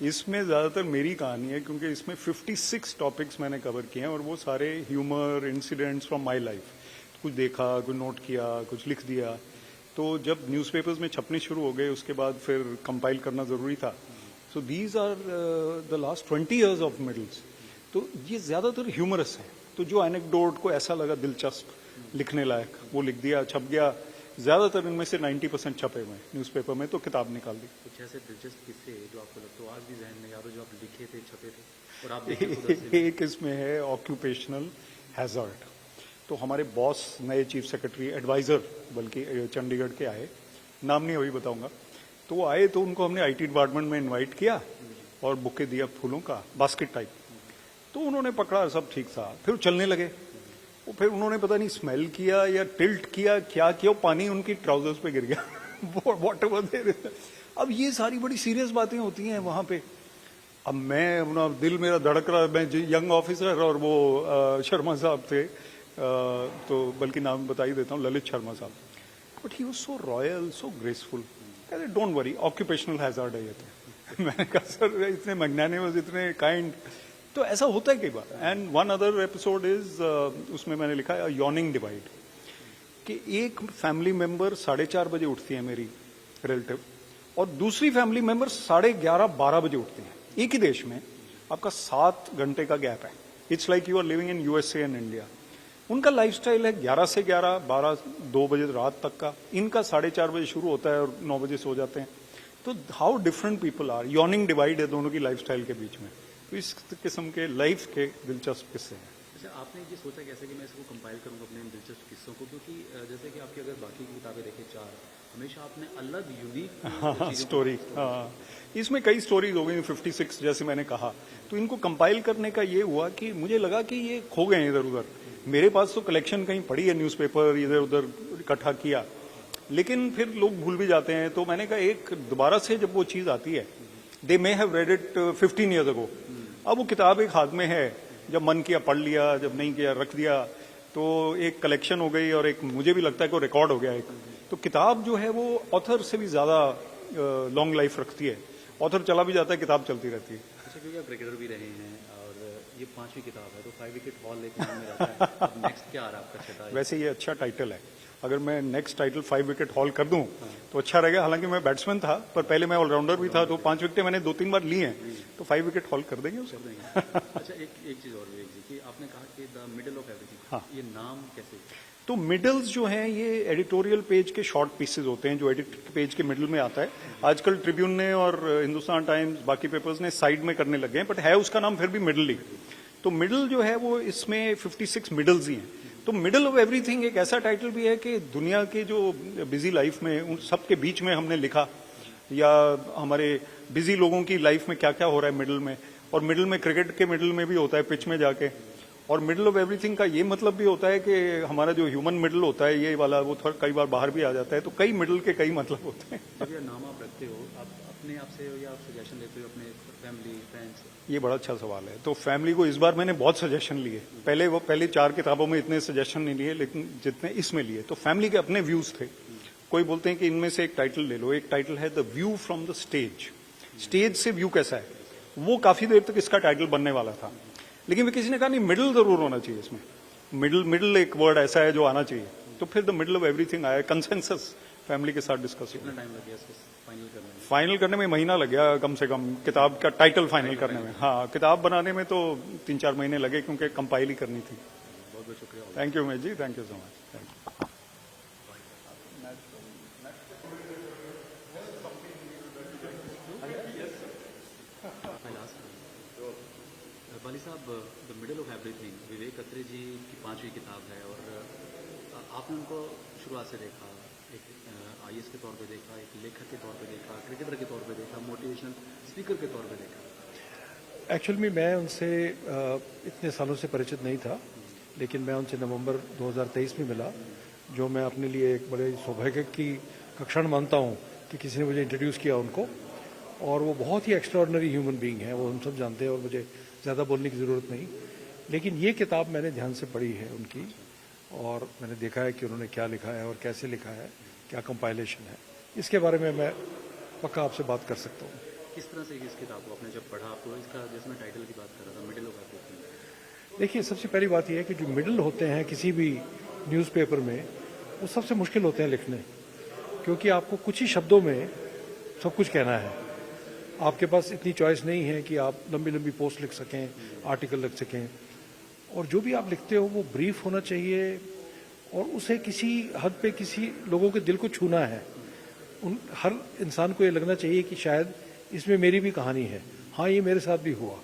इसमें ज़्यादातर मेरी कहानी है क्योंकि इसमें 56 टॉपिक्स मैंने कवर किए हैं और वो सारे humour incidents from my life. कुछ देखा, कुछ नोट किया, कुछ लिख दिया। तो जब न्यूज़पेपर्स में छपने शुरू हो गए उसके बाद फिर कंपाइल करना ज़रूरी था। So these are the last 20 years of medals. तो ये ज़्यादातर ह्यूमरस है। तो जो एनेक्डोट को ऐसा लगा दिलचस्प लिखने लायक वो लिख दिया, छप गया। ज़्यादातर इनमें से 90% छपे हुए हैं न्यूज़पेपर में, तो किताब निकाल दी। कुछ ऐसे दिलचस्प किस्से जो आपको लगता हो आज भी जहन में याद हो, जो आप लिखे थे, छपे थे और आप देखे खुद से? एक इसमें है ऑक्यूपेशनल हैजर्ड। तो हमारे बॉस नए चीफ सेक्रेटरी एडवाइजर बल्कि चंडीगढ़ के आए, नाम नहीं अभी बताऊंगा। तो वो आए तो उनको हमने आईटी डिपार्टमेंट में इनवाइट किया और बुके दिया फूलों का बास्केट टाइप। तो उन्होंने पकड़ा, सब ठीक था। फिर चलने लगे। वो फिर उन्होंने पता नहीं स्मेल किया या टिल्ट किया, क्या किया, पानी उनकी ट्राउजर्स पे गिर गया। What ever. अब ये सारी बड़ी सीरियस बातें होती हैं वहां पे। अब मैं अपना दिल मेरा धड़क रहा, मैं यंग ऑफिसर और वो शर्मा साहब थे, तो बल्कि नाम बता ही देता हूँ, ललित शर्मा साहब। But he was so royal, so graceful. कहते डोंट वरी, ऑक्यूपेशनल हैजार्ड है ये तो। मैंने कहा सर इतने मैग्नानिमस, इतने काइंड। तो ऐसा होता है कई बार। And one other episode is, उसमें मैंने लिखा है यॉर्निंग डिवाइड, कि एक फैमिली मेंबर 4:30 बजे उठती है मेरी रिलेटिव, और दूसरी फैमिली मेंबर 11:30-12 बजे उठते हैं। एक ही देश में आपका 7 घंटे का गैप है। It's like you are living in USA and India. उनका लाइफस्टाइल है 11 से 11, 12, 2 बजे रात तक का। इनका 4:30 बजे शुरू होता है और 9 बजे सो जाते हैं। तो how different people are. Yawning divide है दोनों की लाइफस्टाइल के बीच में। तो इस किस्म के लाइफ के दिलचस्प किस्से हैं। अच्छा, आपने ये सोचा कैसे कि मैं इसको कंपाइल करूंगा अपने इन दिलचस्प किस्सों को? क्योंकि जैसे कि आपकी अगर बाकी की किताबें देखें 4, हमेशा आपने अलग यूनिक स्टोरी, हाँ, इसमें कई स्टोरीज हो गई 56 जैसे मैंने कहा। तो इनको कंपाइल करने का ये हुआ कि मुझे लगा कि ये खो गए हैं इधर उधर। मेरे पास तो कलेक्शन कहीं पड़ी है, न्यूज़पेपर इधर उधर इकट्ठा किया, लेकिन फिर लोग भूल भी जाते हैं। तो मैंने कहा एक दोबारा से जब वो चीज आती है, they may have read it 15 years ago, अब वो किताब एक हाथ में है, जब मन किया पढ़ लिया, जब नहीं किया रख दिया। तो एक कलेक्शन हो गई और एक मुझे भी लगता है कि रिकॉर्ड हो गया एक। तो किताब जो है वो ऑथर से भी ज्यादा लॉन्ग लाइफ रखती है। ऑथर चला भी जाता है, किताब चलती रहती है। अच्छा, क्योंकि आप क्रिकेटर भी रहे हैं और ये 5वीं किताब है, तो 5 विकेट हॉल एक नाम में रहता है। अब नेक्स्ट क्या आ रहा है आपका छठा? वैसे ये अच्छा टाइटल है। अगर मैं नेक्स्ट टाइटल 5 विकेट हॉल कर दूं तो अच्छा रहेगा। हालांकि मैं बैट्समैन था, पर पहले मैं ऑलराउंडर भी था, तो 5 विकेटें मैंने 2-3 बार ली हैं। तो 5 विकेट हॉल कर देंगे उसे। अच्छा, एक चीज और विवेक जी, कि आपने कहा कि द मिडल ऑफ एवरीथिंग, हाँ, ये नाम कैसे? तो मिडल्स जो हैं ये एडिटोरियल पेज के शॉर्ट पीसेज होते हैं, जो एडिट पेज के मिडल में आता है। आजकल ट्रिब्यून ने और हिंदुस्तान टाइम्स बाकी पेपर्स ने साइड में करने लगे हैं, बट है उसका नाम फिर भी मिडल ही। तो मिडल जो है वो इसमें 56 मिडल्स ही हैं। तो मिडल ऑफ एवरीथिंग एक ऐसा टाइटल भी है कि दुनिया के जो बिजी लाइफ में उन सब के बीच में हमने लिखा, या हमारे बिजी लोगों की लाइफ में क्या क्या हो रहा है मिडल में। और मिडल में क्रिकेट के मिडल में भी होता है, पिच में जाके। और मिडल ऑफ एवरीथिंग का ये मतलब भी होता है कि हमारा जो ह्यूमन मिडल होता है ये वाला, वो थोड़ा कई बार बाहर भी आ जाता है। तो कई मिडल के कई मतलब होते हैं। जब ये नाम आप रखते हो, आप अपने आप से हो या आप सजेशन देते हो अपने फैमिली फ्रेंड्स? ये बड़ा अच्छा सवाल है। तो फैमिली को इस बार मैंने बहुत सजेशन लिए। पहले 4 किताबों में इतने सजेशन नहीं लिए, लेकिन जितने इसमें लिए। तो फैमिली के अपने व्यूज थे। कोई बोलते हैं कि इनमें से एक टाइटल ले लो। एक टाइटल है the view from the stage. Stage से व्यू कैसा है, वो काफी देर तक इसका टाइटल बनने वाला था, लेकिन भी किसी ने कहा नहीं, मिडल जरूर होना चाहिए इसमें। मिडल एक वर्ड ऐसा है जो आना चाहिए। तो फिर द मिडल ऑफ एवरीथिंग आया, कंसेंसस फैमिली के साथ डिस्कस हुआ। कितना टाइम लग गया इसको फाइनल करने में? फाइनल करने में महीना लग गया कम से कम, किताब का टाइटल फाइनल करने में। हाँ, किताब बनाने में तो 3-4 महीने लगे, क्योंकि कंपाइल ही करनी थी। बहुत बहुत शुक्रिया। Thank you Umesh ji, thank you so much. Thank you. वाली साहब, the middle of everything Vivek Atre ji की 5वीं किताब है, और आपने उनको शुरुआत से देखा, एक आईएएस के तौर पे देखा, एक लेखक के तौर पे देखा, क्रिकेटर के तौर पे देखा, मोटिवेशनल स्पीकर के तौर पे देखा। एक्चुअली में मैं उनसे इतने सालों से परिचित नहीं था, लेकिन मैं उनसे नवंबर 2023 में मिला, जो मैं अपने लिए एक बड़े सौभाग्य की क्षण मानता हूँ कि किसी ने मुझे इंट्रोड्यूस किया उनको। और वो बहुत ही एक्स्ट्राऑर्डिनरी ह्यूमन बीइंग है, वो हम सब जानते हैं, और मुझे ज़्यादा बोलने की ज़रूरत नहीं। लेकिन ये किताब मैंने ध्यान से पढ़ी है उनकी, और मैंने देखा है कि उन्होंने क्या लिखा है और कैसे लिखा है, क्या कंपाइलेशन है। इसके बारे में मैं पक्का आपसे बात कर सकता हूँ। किस तरह से इस किताब को आपने जब पढ़ा तो इसका, जैसे मैं टाइटल की बात कर रहा था, मिडिल ऑफ एवरीथिंग। देखिए, सबसे पहली बात यह है कि जो मिडल होते हैं किसी भी न्यूज़पेपर में, वो सबसे मुश्किल होते हैं लिखने, क्योंकि आपको कुछ ही शब्दों में सब कुछ कहना है। आपके पास इतनी चॉइस नहीं है कि आप लंबी लंबी पोस्ट लिख सकें, आर्टिकल लिख सकें, और जो भी आप लिखते हो वो ब्रीफ होना चाहिए और उसे किसी हद पे किसी लोगों के दिल को छूना है। हर इंसान को ये लगना चाहिए कि शायद इसमें मेरी भी कहानी है, हाँ ये मेरे साथ भी हुआ।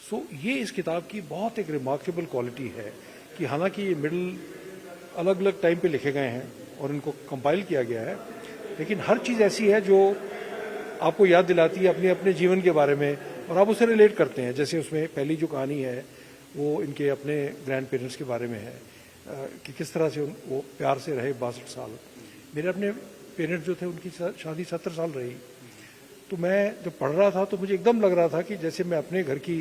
सो ये इस किताब की बहुत एक रिमार्केबल क्वालिटी है कि हालांकि ये मिडल अलग अलग टाइम पे लिखे गए हैं और इनको कंपाइल किया गया है, लेकिन हर चीज़ ऐसी है जो आपको याद दिलाती है अपने अपने जीवन के बारे में और आप उसे रिलेट करते हैं। जैसे उसमें पहली जो कहानी है वो इनके अपने ग्रैंड पेरेंट्स के बारे में है, कि किस तरह से वो प्यार से रहे 62 साल। मेरे अपने पेरेंट्स जो थे उनकी शादी 70 साल रही, तो मैं जब पढ़ रहा था तो मुझे एकदम लग रहा था कि जैसे मैं अपने घर की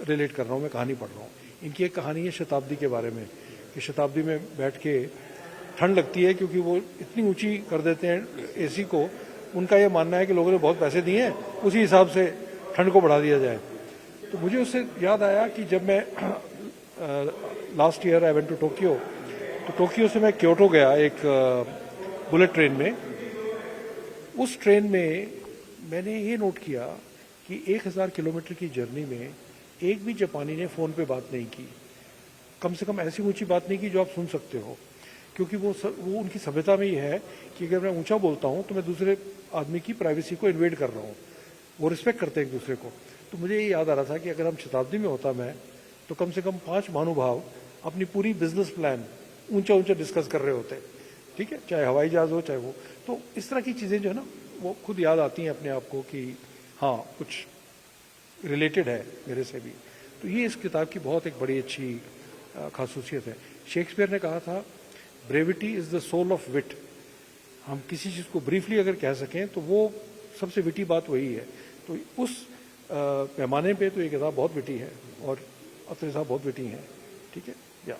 रिलेट कर रहा हूँ, मैं कहानी पढ़ रहा हूँ। इनकी एक कहानी है शताब्दी के बारे में, कि शताब्दी में बैठ के ठंड लगती है क्योंकि वो इतनी ऊंची कर देते हैं एसी को। उनका ये मानना है कि लोगों ने बहुत पैसे दिए हैं, उसी हिसाब से ठंड को बढ़ा दिया जाए। तो मुझे उससे याद आया कि जब मैं last year I went to Tokyo, तो टोक्यो से मैं क्योटो गया एक बुलेट ट्रेन में। उस ट्रेन में मैंने ये नोट किया कि 1000 किलोमीटर की जर्नी में एक भी जापानी ने फ़ोन पे बात नहीं की, कम से कम ऐसी ऊंची बात नहीं की जो आप सुन सकते हो, क्योंकि वो उनकी सभ्यता में ही है कि अगर मैं ऊंचा बोलता हूं तो मैं दूसरे आदमी की प्राइवेसी को इन्वेड कर रहा हूं। वो रिस्पेक्ट करते हैं एक दूसरे को। तो मुझे ये याद आ रहा था कि अगर हम शताब्दी में होता मैं, तो कम से कम 5 महानुभाव अपनी पूरी बिजनेस प्लान ऊंचा ऊंचा डिस्कस कर रहे होते, ठीक है, चाहे हवाई जहाज हो चाहे वो। तो इस तरह की चीज़ें जो है ना वो खुद याद आती हैं अपने आप को कि हाँ कुछ रिलेटेड है मेरे से भी। तो ये इस किताब की बहुत एक बड़ी अच्छी खासूसियत है। शेक्सपियर ने कहा था, brevity is the soul of wit. हम किसी चीज़ को ब्रीफली अगर कह सकें तो वो सबसे विटी बात वही है। तो उस पैमाने पे तो ये किताब बहुत विटी है और अत्रे साहब बहुत विटी हैं, ठीक है या।